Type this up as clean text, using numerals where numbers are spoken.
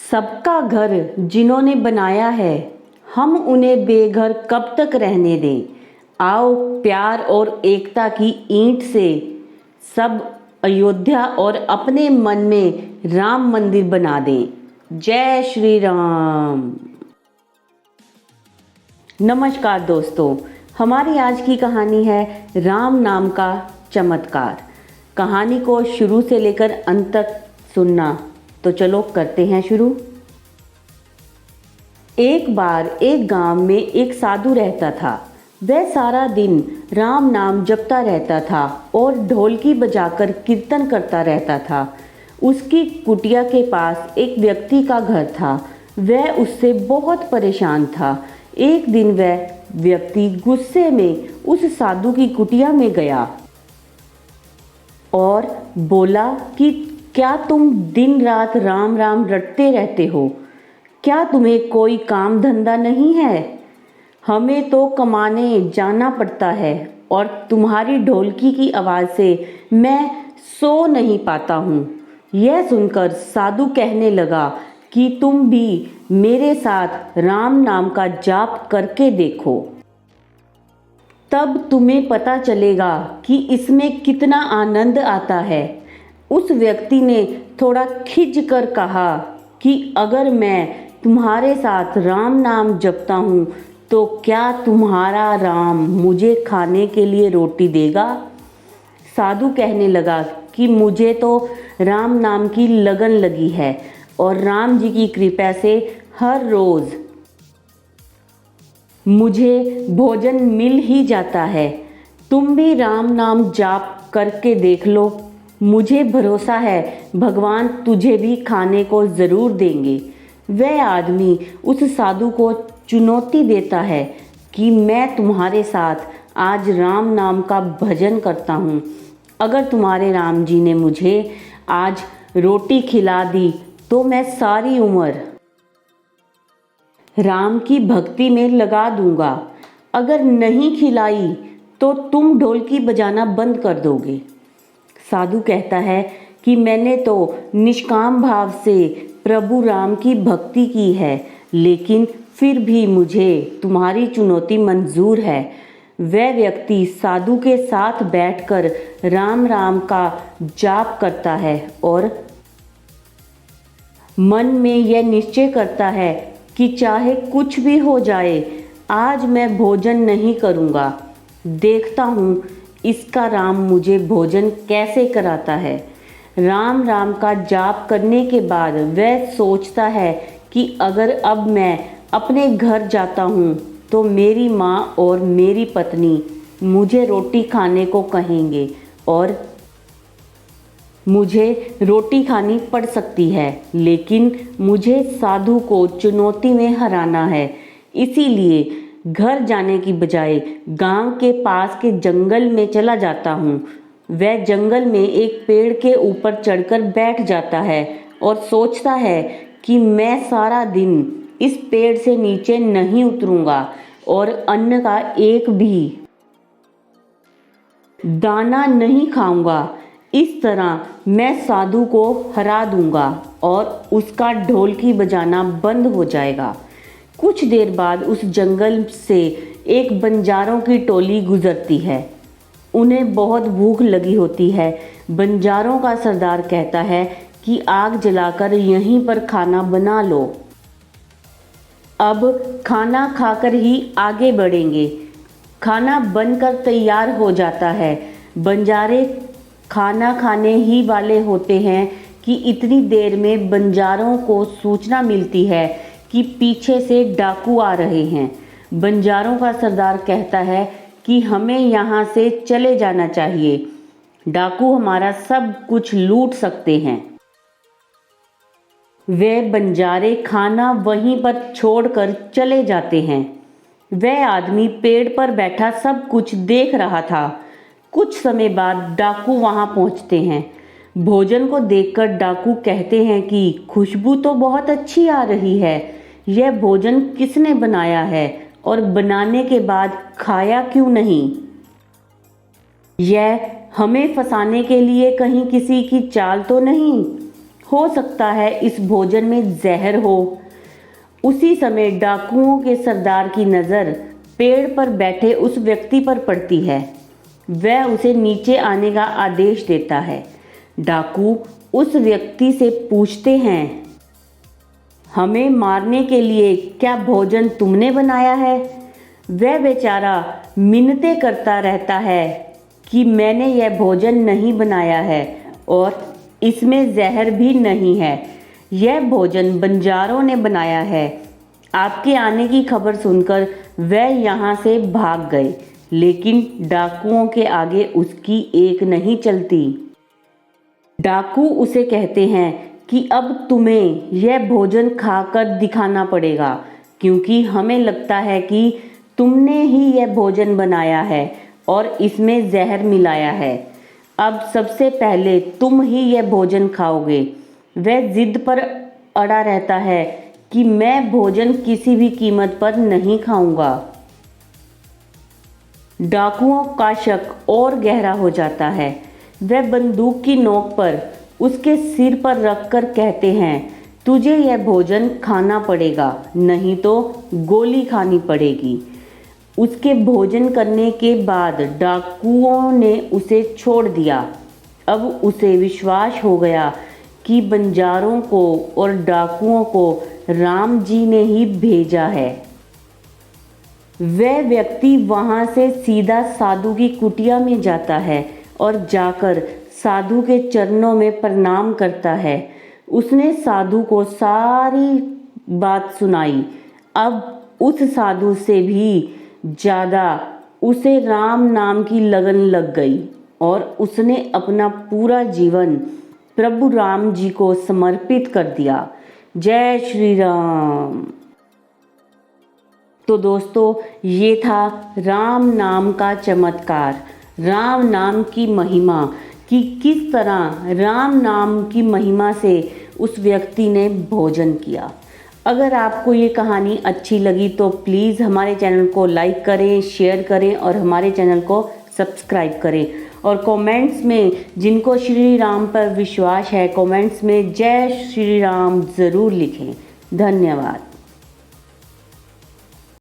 सबका घर जिन्होंने बनाया है, हम उन्हें बेघर कब तक रहने दें। आओ प्यार और एकता की ईंट से सब अयोध्या और अपने मन में राम मंदिर बना दें। जय श्री राम। नमस्कार दोस्तों, हमारी आज की कहानी है राम नाम का चमत्कार। कहानी को शुरू से लेकर अंत तक सुनना। तो चलो करते हैं शुरू। एक बार एक गांव में एक साधु रहता था। वह सारा दिन राम नाम जपता रहता था और ढोलकी बजाकर कीर्तन करता रहता था। उसकी कुटिया के पास एक व्यक्ति का घर था। वह उससे बहुत परेशान था। एक दिन वह व्यक्ति गुस्से में उस साधु की कुटिया में गया और बोला कि क्या तुम दिन रात राम राम रटते रहते हो? क्या तुम्हें कोई काम धंधा नहीं है? हमें तो कमाने जाना पड़ता है और तुम्हारी ढोलकी की आवाज़ से मैं सो नहीं पाता हूँ। यह सुनकर साधु कहने लगा कि तुम भी मेरे साथ राम नाम का जाप करके देखो, तब तुम्हें पता चलेगा कि इसमें कितना आनंद आता है। उस व्यक्ति ने थोड़ा खिंच कर कहा कि अगर मैं तुम्हारे साथ राम नाम जपता हूँ तो क्या तुम्हारा राम मुझे खाने के लिए रोटी देगा? साधु कहने लगा कि मुझे तो राम नाम की लगन लगी है और राम जी की कृपा से हर रोज़ मुझे भोजन मिल ही जाता है। तुम भी राम नाम जाप करके देख लो। मुझे भरोसा है भगवान तुझे भी खाने को ज़रूर देंगे। वह आदमी उस साधु को चुनौती देता है कि मैं तुम्हारे साथ आज राम नाम का भजन करता हूँ। अगर तुम्हारे राम जी ने मुझे आज रोटी खिला दी तो मैं सारी उम्र राम की भक्ति में लगा दूंगा। अगर नहीं खिलाई तो तुम ढोलकी बजाना बंद कर दोगे। साधु कहता है कि मैंने तो निष्काम भाव से प्रभु राम की भक्ति की है, लेकिन फिर भी मुझे तुम्हारी चुनौती मंजूर है। वह व्यक्ति साधु के साथ बैठकर राम राम का जाप करता है और मन में यह निश्चय करता है कि चाहे कुछ भी हो जाए, आज मैं भोजन नहीं करूँगा। देखता हूँ इसका राम मुझे भोजन कैसे कराता है। राम राम का जाप करने के बाद वह सोचता है कि अगर अब मैं अपने घर जाता हूँ तो मेरी माँ और मेरी पत्नी मुझे रोटी खाने को कहेंगे और मुझे रोटी खानी पड़ सकती है, लेकिन मुझे साधु को चुनौती में हराना है। इसीलिए घर जाने की बजाय गांव के पास के जंगल में चला जाता हूँ। वह जंगल में एक पेड़ के ऊपर चढ़कर बैठ जाता है और सोचता है कि मैं सारा दिन इस पेड़ से नीचे नहीं उतरूँगा और अन्न का एक भी दाना नहीं खाऊंगा। इस तरह मैं साधु को हरा दूंगा और उसका ढोलकी बजाना बंद हो जाएगा। कुछ देर बाद उस जंगल से एक बंजारों की टोली गुजरती है। उन्हें बहुत भूख लगी होती है। बंजारों का सरदार कहता है कि आग जलाकर यहीं पर खाना बना लो। अब खाना खाकर ही आगे बढ़ेंगे। खाना बनकर तैयार हो जाता है। बंजारे खाना खाने ही वाले होते हैं कि इतनी देर में बंजारों को सूचना मिलती है कि पीछे से डाकू आ रहे हैं। बंजारों का सरदार कहता है कि हमें यहाँ से चले जाना चाहिए। डाकू हमारा सब कुछ लूट सकते हैं। वे बंजारे खाना वहीं पर छोड़कर चले जाते हैं। वह आदमी पेड़ पर बैठा सब कुछ देख रहा था। कुछ समय बाद डाकू वहां पहुंचते हैं। भोजन को देखकर डाकू कहते हैं कि खुशबू तो बहुत अच्छी आ रही है। यह भोजन किसने बनाया है और बनाने के बाद खाया क्यों नहीं? यह हमें फंसाने के लिए कहीं किसी की चाल तो नहीं? हो सकता है इस भोजन में जहर हो। उसी समय डाकुओं के सरदार की नज़र पेड़ पर बैठे उस व्यक्ति पर पड़ती है। वह उसे नीचे आने का आदेश देता है। डाकू उस व्यक्ति से पूछते हैं, हमें मारने के लिए क्या भोजन तुमने बनाया है? वह बेचारा मिन्नतें करता रहता है कि मैंने यह भोजन नहीं बनाया है और इसमें जहर भी नहीं है। यह भोजन बंजारों ने बनाया है। आपके आने की खबर सुनकर वह यहाँ से भाग गए, लेकिन डाकुओं के आगे उसकी एक नहीं चलती। डाकू उसे कहते हैं कि अब तुम्हें यह भोजन खाकर दिखाना पड़ेगा, क्योंकि हमें लगता है कि तुमने ही यह भोजन बनाया है और इसमें जहर मिलाया है। अब सबसे पहले तुम ही यह भोजन खाओगे। वह जिद पर अड़ा रहता है कि मैं भोजन किसी भी कीमत पर नहीं खाऊंगा। डाकुओं का शक और गहरा हो जाता है। वह बंदूक की नोक पर उसके सिर पर रखकर कहते हैं, तुझे यह भोजन खाना पड़ेगा, नहीं तो गोली खानी पड़ेगी। उसके भोजन करने के बाद डाकुओं ने उसे छोड़ दिया। अब उसे विश्वास हो गया कि बंजारों को और डाकुओं को राम जी ने ही भेजा है। वह व्यक्ति वहाँ से सीधा साधु की कुटिया में जाता है और जाकर साधु के चरणों में प्रणाम करता है। उसने साधु को सारी बात सुनाई। अब उस साधु से भी ज़्यादा उसे राम नाम की लगन लग गई और उसने अपना पूरा जीवन प्रभु राम जी को समर्पित कर दिया। जय श्री राम। तो दोस्तों, ये था राम नाम का चमत्कार, राम नाम की महिमा, कि किस तरह राम नाम की महिमा से उस व्यक्ति ने भोजन किया। अगर आपको ये कहानी अच्छी लगी तो प्लीज़ हमारे चैनल को लाइक करें, शेयर करें और हमारे चैनल को सब्सक्राइब करें। और कमेंट्स में जिनको श्री राम पर विश्वास है, कमेंट्स में जय श्री राम ज़रूर लिखें। धन्यवाद।